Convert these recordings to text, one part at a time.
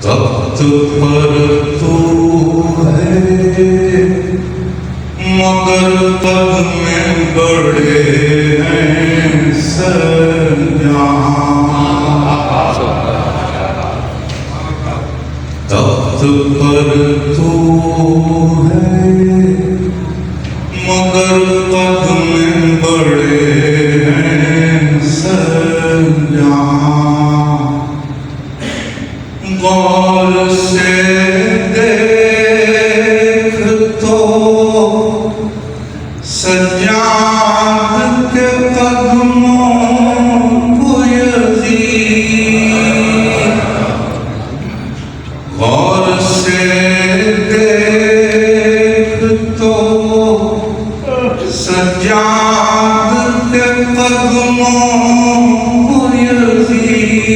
तख्त पर तू है मगर पद में बड़े हैं सज्जान। तख्त पर तू है मगर पद में बड़े हैं सज्जान। गौर से देख तो सज्जाद के कदमों को यज़ीद। गौर से देख तो सज्जाद के कदमों को यज़ीद।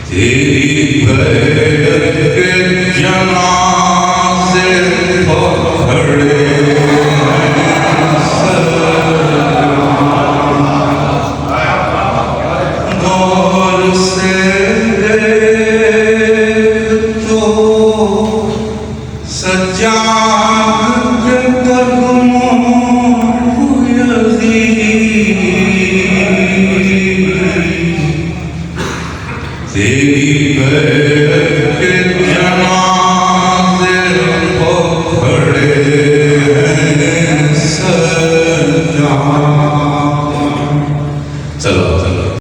तेरी बैरत के जनाज़े खड़े गौर से देख तो सज्जाद के कदमों को यज़ीद। तेरी बैरत